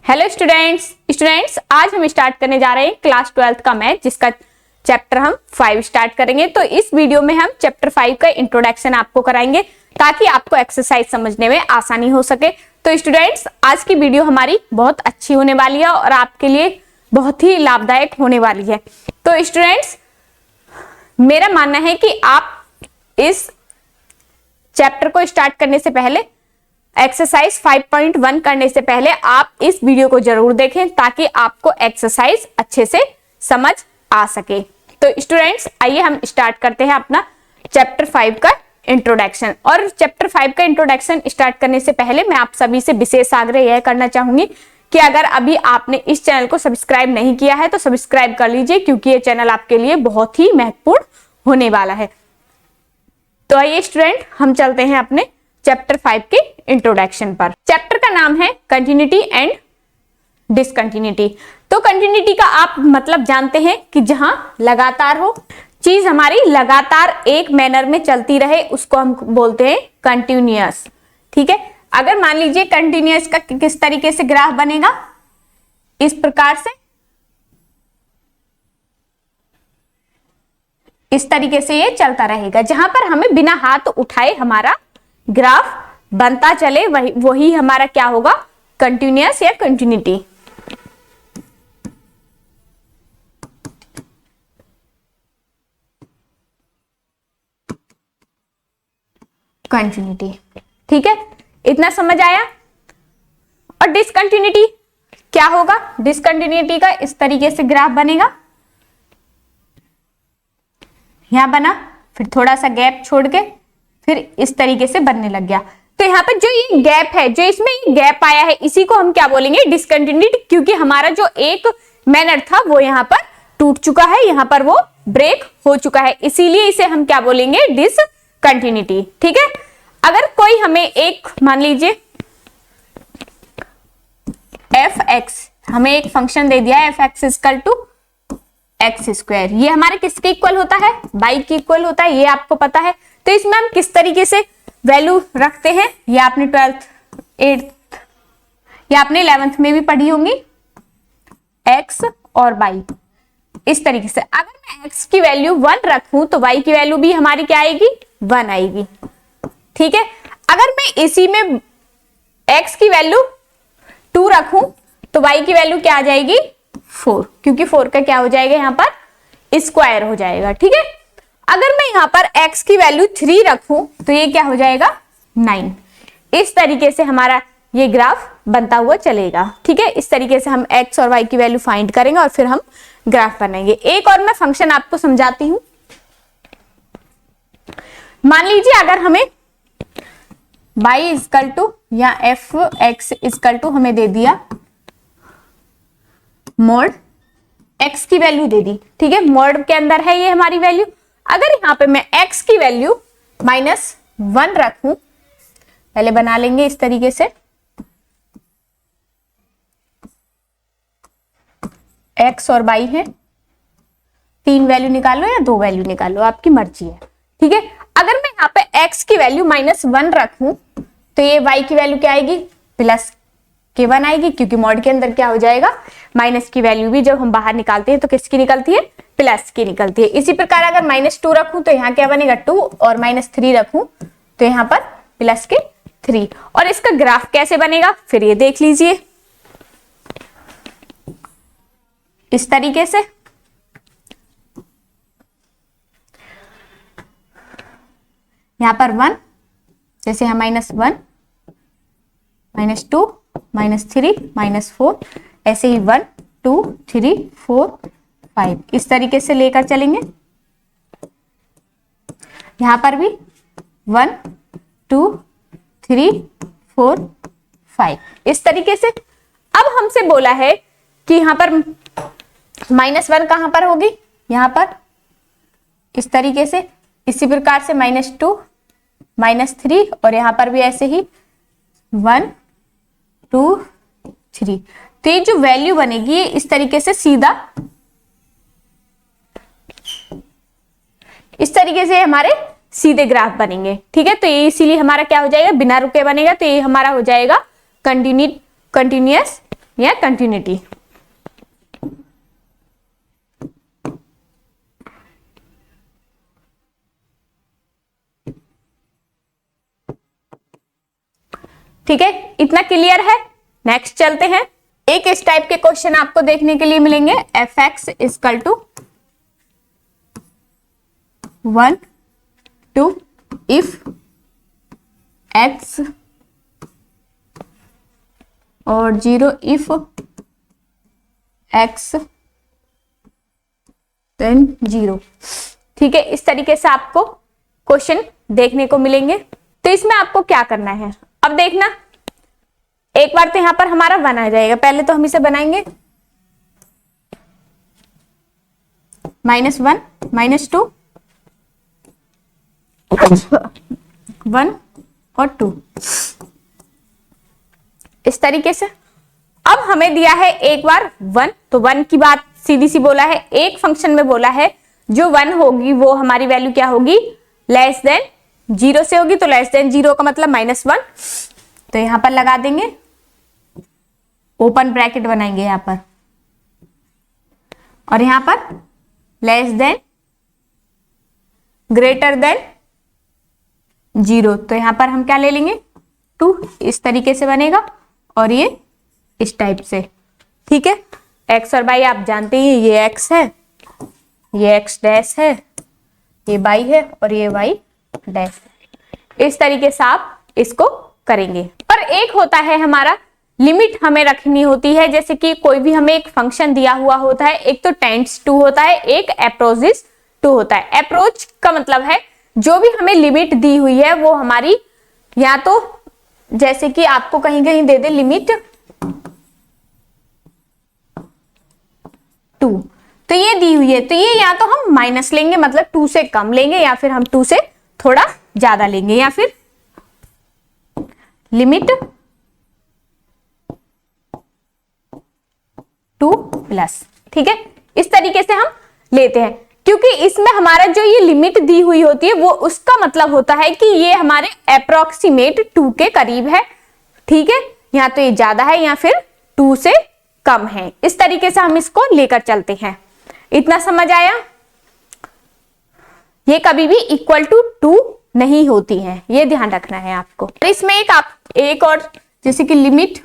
Hello students आज हम start करने जा रहे हैं क्लास 12th का मैथ, जिसका चैप्टर हम 5 स्टार्ट करेंगे। तो इस वीडियो में हम चैप्टर 5 का इंट्रोडक्शन आपको कराएंगे ताकि आपको एक्सरसाइज समझने में आसानी हो सके। तो स्टूडेंट्स आज की वीडियो हमारी बहुत अच्छी होने वाली है और आपके लिए बहुत ही लाभदायक होने वाली है। तो स्टूडेंट्स मेरा मानना है कि आप इस चैप्टर को स्टार्ट करने से पहले, एक्सरसाइज 5.1 करने से पहले आप इस वीडियो को जरूर देखें ताकि आपको एक्सरसाइज अच्छे से समझ आ सके। तो स्टूडेंट्स आइए हम स्टार्ट करते हैं अपना चैप्टर 5 का इंट्रोडक्शन। और चैप्टर 5 का इंट्रोडक्शन स्टार्ट करने से पहले मैं आप सभी से विशेष आग्रह यह करना चाहूंगी कि अगर अभी आपने इस चैनल को सब्सक्राइब नहीं किया है तो सब्सक्राइब कर लीजिए, क्योंकि ये चैनल आपके लिए बहुत ही महत्वपूर्ण होने वाला है। तो आइए स्टूडेंट हम चलते हैं अपने चैप्टर 5 के इंट्रोडक्शन पर। चैप्टर का नाम है कंटिन्यूटी एंड डिसकंटिन्यूटी। तो कंटिन्यूटी का आप मतलब जानते हैं कि जहां लगातार हो, चीज हमारी लगातार एक मैनर में चलती रहे, उसको हम बोलते हैं कंटिन्यूअस। ठीक है, अगर मान लीजिए कंटिन्यूअस का किस तरीके से ग्राफ बनेगा, इस प्रकार से, इस तरीके से ये चलता रहेगा, जहां पर हमें बिना हाथ उठाए हमारा ग्राफ बनता चले, वही हमारा क्या होगा, कंटिन्यूअस या कंटिन्यूटी। कंटिन्यूटी, ठीक है, इतना समझ आया। और डिसकंटिन्यूटी क्या होगा, डिसकंटिन्यूटी का इस तरीके से ग्राफ बनेगा, यहां बना, फिर थोड़ा सा गैप छोड़ के फिर इस तरीके से बनने लग गया। तो यहाँ पर जो ये गैप है, जो इसमें ये गैप आया है, इसी को हम क्या बोलेंगे, डिसकंटिन्यूटी, क्योंकि हमारा जो एक मैनर था वो यहाँ पर टूट चुका है, यहाँ पर वो ब्रेक हो चुका है, इसीलिए इसे हम क्या बोलेंगे, डिसकंटिन्यूटी। ठीक है, अगर कोई हमें एक, मान लीजिए f(x), हमें एक फंक्शन दे दिया है f(x = x², ये हमारे किसके इक्वल होता है, y के इक्वल होता है, ये आपको पता है। तो इसमें हम किस तरीके से वैल्यू रखते हैं, ये आपने 12th 8th या आपने 11th में भी पढ़ी होंगी, x और y इस तरीके से। अगर मैं x की वैल्यू 1 रखूं तो y की वैल्यू भी हमारी क्या आएगी, 1 आएगी। ठीक है, अगर मैं इसी में x की वैल्यू 2 रखूं तो y की वैल्यू क्या आ जाएगी, 4, क्योंकि 4 का क्या हो जाएगा, यहां पर स्क्वायर हो जाएगा। ठीक है, अगर मैं यहां पर x की वैल्यू 3 रखूं तो ये क्या हो जाएगा, 9। इस तरीके से हमारा ये ग्राफ बनता हुआ चलेगा। ठीक है, इस तरीके से हम x और y की वैल्यू फाइंड करेंगे और फिर हम ग्राफ बनाएंगे। एक और मैं फंक्शन आपको समझाती हूं। मान लीजिए अगर हमें y = या f(x) = हमें दे दिया मोड x की वैल्यू दे दी। ठीक है, मोड के अंदर है ये हमारी वैल्यू। अगर यहां पे मैं x की वैल्यू -1 रखूं, पहले बना लेंगे इस तरीके से, x और y है, 3 वैल्यू निकालो या 2 वैल्यू निकालो, आपकी मर्जी है। ठीक है, अगर मैं यहाँ पे x की वैल्यू -1 रखूं तो ये y की वैल्यू क्या आएगी, +k1 आएगी, क्योंकि मॉड के अंदर क्या हो जाएगा, माइनस की वैल्यू भी जब हम बाहर निकालते हैं तो किसकी निकलती है, प्लस की निकलती है। इसी प्रकार अगर -2 रखूं तो यहाँ क्या बनेगा, 2, और -3 रखूं तो यहाँ पर +3। और इसका ग्राफ कैसे बनेगा फिर ये देख लीजिए, इस तरीके से। यहाँ पर 1, जैसे हम -1, -2, -3, -4, ऐसे ही 1 2 3 4 5 इस तरीके से लेकर चलेंगे। यहां पर भी 1 2 3 4 5 इस तरीके से। अब हमसे बोला है कि यहां पर -1 कहां पर होगी, यहां पर इस तरीके से, इसी प्रकार से -2 -3, और यहां पर भी ऐसे ही 1 2 3। तो ये जो वैल्यू बनेगी इस तरीके से सीधा, इस तरीके से हमारे सीधे ग्राफ बनेंगे। ठीक है, तो ये इसीलिए हमारा क्या हो जाएगा, बिना रुके बनेगा, तो ये हमारा हो जाएगा कंटिन्यूअस या कंटिन्यूटी। ठीक है, इतना क्लियर है। नेक्स्ट चलते हैं। एक इस टाइप के क्वेश्चन आपको देखने के लिए मिलेंगे। F X is equal to 1 2 if X और 0 इफ एक्स देन 0। ठीक है, इस तरीके से आपको क्वेश्चन देखने को मिलेंगे। तो इसमें आपको क्या करना है, अब देखना, एक बार तो यहां पर हमारा 1 आ जाएगा। पहले तो हम इसे बनाएंगे -1 -2 1 और 2 इस तरीके से। अब हमें दिया है एक बार 1, तो 1 की बात सीधी सी बोला है, एक फंक्शन में बोला है जो 1 होगी वो हमारी वैल्यू क्या होगी, लेस देन 0 से होगी। तो लेस देन 0 का मतलब -1, तो यहां पर लगा देंगे, ओपन ब्रैकेट बनाएंगे यहां पर, और यहां पर लेस देन ग्रेटर देन 0, तो यहां पर हम क्या ले लेंगे 2, इस तरीके से बनेगा, और ये इस टाइप से। ठीक है, x और y आप जानते हैं, ये x है, ये x डैश है, ये y है, और ये y डैश है। इस तरीके से आप इसको करेंगे। पर एक होता है हमारा लिमिट हमें रखनी होती है, जैसे कि कोई भी हमें एक फंक्शन दिया हुआ होता है, एक तो टेंड्स टू होता है, एक अप्रोचेस टू होता है। अप्रोच का मतलब है जो भी हमें लिमिट दी हुई है वो हमारी, या तो जैसे कि आपको कहीं कहीं दे दे लिमिट 2, तो ये दी हुई है, तो ये या तो हम माइनस लेंगे मतलब 2 से कम लेंगे, या फिर हम 2 से थोड़ा ज्यादा लेंगे, या फिर लिमिट 2+। ठीक है, इस तरीके से हम लेते हैं, क्योंकि इसमें हमारा जो ये लिमिट दी हुई होती है वो उसका मतलब होता है कि ये हमारे अप्रोक्सीमेट 2 के करीब है। ठीक है, या तो ये ज्यादा है या फिर 2 से कम है। इस तरीके से हम इसको लेकर चलते हैं। इतना समझ आया? ये कभी भी इक्वल टू 2 नहीं होती है, ये ध्यान रखना है आपको। तो इसमें एक और जैसे कि लिमिट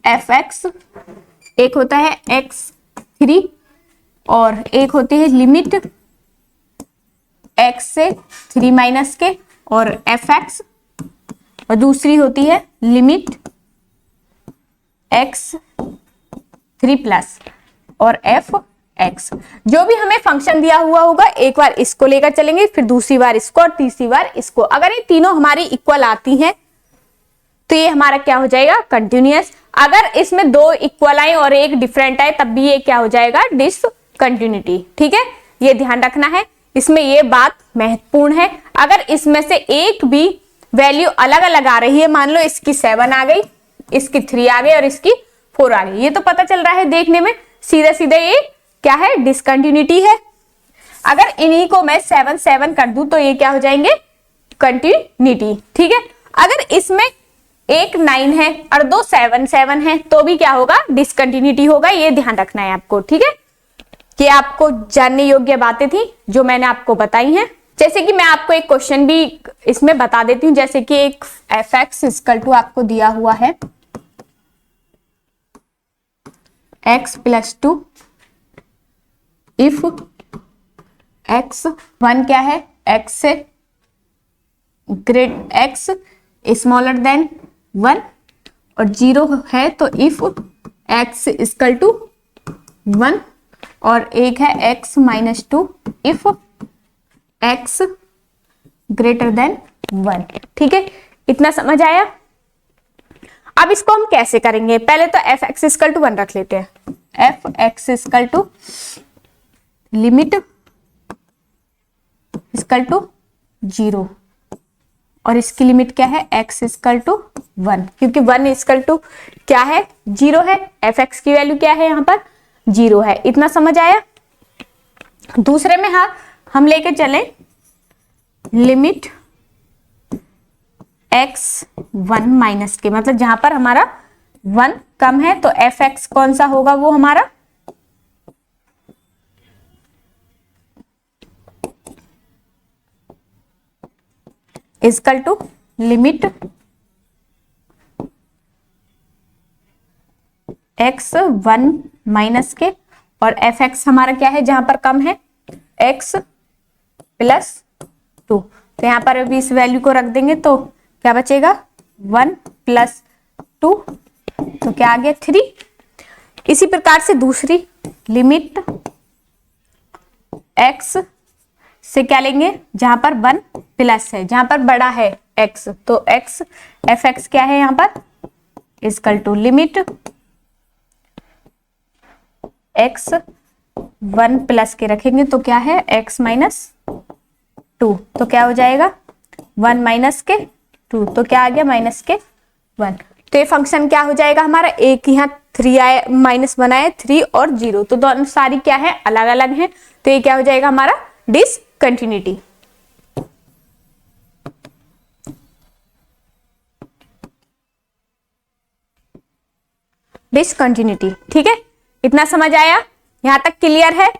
एफ एक्स, एक होता है x3, और एक होती है लिमिट x से 3 माइनस के और एफ एक्स, और दूसरी होती है लिमिट x3+ और एफ एक्स। जो भी हमें फंक्शन दिया हुआ होगा एक बार इसको लेकर चलेंगे, फिर दूसरी बार इसको, और तीसरी बार इसको। अगर ये तीनों हमारी इक्वल आती हैं तो ये हमारा क्या हो जाएगा, कंटिन्यूअस। अगर इसमें 2 इक्वल आए और एक डिफरेंट आए तब भी ये क्या हो जाएगा, डिसकंटिन्यूटी। ठीक है, ये ध्यान रखना है, इसमें ये बात महत्वपूर्ण है। अगर इसमें से एक भी वैल्यू अलग अलग आ रही है, मान लो इसकी 7 आ गई, इसकी 3 आ गई और इसकी 4 आ गई, ये तो पता चल रहा है देखने में सीधा सीधा ये क्या है, डिसकंटिन्यूटी है। अगर इन्हीं को मैं 7 7 कर दूं तो ये क्या हो जाएंगे, कंटिन्यूटी। ठीक है, अगर इसमें एक 9 है और 2 7 7 है तो भी क्या होगा, डिसकंटिन्यूटी होगा। ये ध्यान रखना है आपको। ठीक है, कि आपको जानने योग्य बातें थी जो मैंने आपको बताई हैं। जैसे कि मैं आपको एक क्वेश्चन भी इसमें बता देती हूँ, जैसे कि एक एफ एक्स इक्वल टू आपको दिया हुआ है x+2 इफ x1 क्या है, x से ग्रेट x स्मॉलर देन 1 और 0 है, तो इफ x इक्वल टू 1, और एक है x-2 if x greater than 1। ठीक है, इतना समझ आया? अब इसको हम कैसे करेंगे, पहले तो एफ एक्स इक्वल टू 1 रख लेते हैं। F X equal to limit equal to 0, और इसकी लिमिट क्या है, x इक्वल टू 1, क्योंकि 1 इक्वल टू क्या है, 0 है। एफ एक्स की वैल्यू क्या है, यहाँ पर 0 है। इतना समझ आया? दूसरे में हम लेके चले लिमिट x1 माइनस के, मतलब जहां पर हमारा 1 कम है, तो एफ एक्स कौन सा होगा वो हमारा is equal to limit x 1 minus के, और एफ एक्स हमारा क्या है जहां पर कम है x प्लस 2, तो यहां पर अभी इस वैल्यू को रख देंगे तो क्या बचेगा 1 प्लस 2, तो क्या आ गया 3। इसी प्रकार से दूसरी लिमिट x से क्या लेंगे जहां पर 1 प्लस है, जहां पर बड़ा है x, तो x एफ एक्स क्या है यहां पर is equal to limit x 1 plus के रखेंगे तो क्या है x माइनस 2, तो क्या हो जाएगा 1 माइनस के 2, तो क्या आ गया माइनस के 1। तो ये फंक्शन क्या हो जाएगा हमारा, एक यहाँ 3 आए माइनस 1 आए 3 और 0, तो दोनों सारी क्या है अलग अलग हैं, तो ये क्या हो जाएगा हमारा डिसकंटिन्यूटी। डिसकंटिन्यूटी, ठीक है, इतना समझ आया, यहां तक क्लियर है।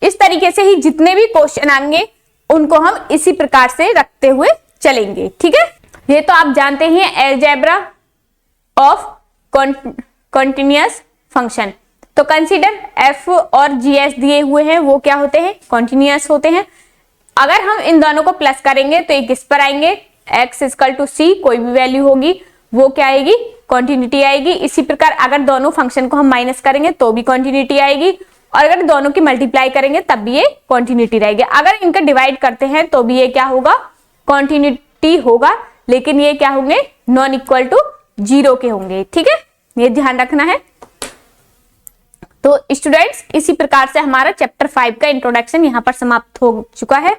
इस तरीके से ही जितने भी क्वेश्चन आएंगे उनको हम इसी प्रकार से रखते हुए चलेंगे, ठीक है। ये तो आप जानते ही हैं अलजेब्रा ऑफ कॉन्टिन्यूअस फंक्शन। तो कंसीडर एफ और जीएस दिए हुए हैं, वो क्या होते हैं कॉन्टिन्यूअस होते हैं। अगर हम इन दोनों को प्लस करेंगे तो ये किस पर आएंगे, एक्स इक्वल टू सी, कोई भी वैल्यू होगी वो क्या आएगी कॉन्टिन्यूटी आएगी। इसी प्रकार अगर दोनों फंक्शन को हम माइनस करेंगे तो भी कॉन्टिन्यूटी आएगी, और अगर दोनों की मल्टीप्लाई करेंगे तब भी ये कॉन्टिन्यूटी रहेगी। अगर इनका डिवाइड करते हैं तो भी ये क्या होगा कॉन्टिन्यूटी होगा, लेकिन ये क्या होंगे नॉन इक्वल टू 0 के होंगे, ठीक है, ये ध्यान रखना है। तो स्टूडेंट्स इसी प्रकार से हमारा चैप्टर 5 का इंट्रोडक्शन यहाँ पर समाप्त हो चुका है।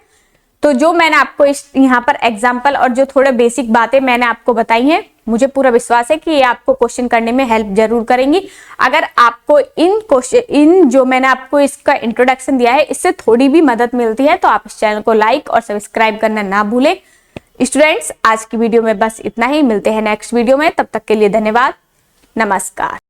तो जो मैंने आपको यहाँ पर एग्जाम्पल और जो थोड़े बेसिक बातें मैंने आपको बताई हैं, मुझे पूरा विश्वास है कि ये आपको क्वेश्चन करने में हेल्प जरूर करेंगी। अगर आपको इन जो मैंने आपको इसका इंट्रोडक्शन दिया है इससे थोड़ी भी मदद मिलती है तो आप इस चैनल को लाइक और सब्सक्राइब करना ना भूलें। स्टूडेंट्स आज की वीडियो में बस इतना ही, मिलते हैं नेक्स्ट वीडियो में, तब तक के लिए धन्यवाद, नमस्कार।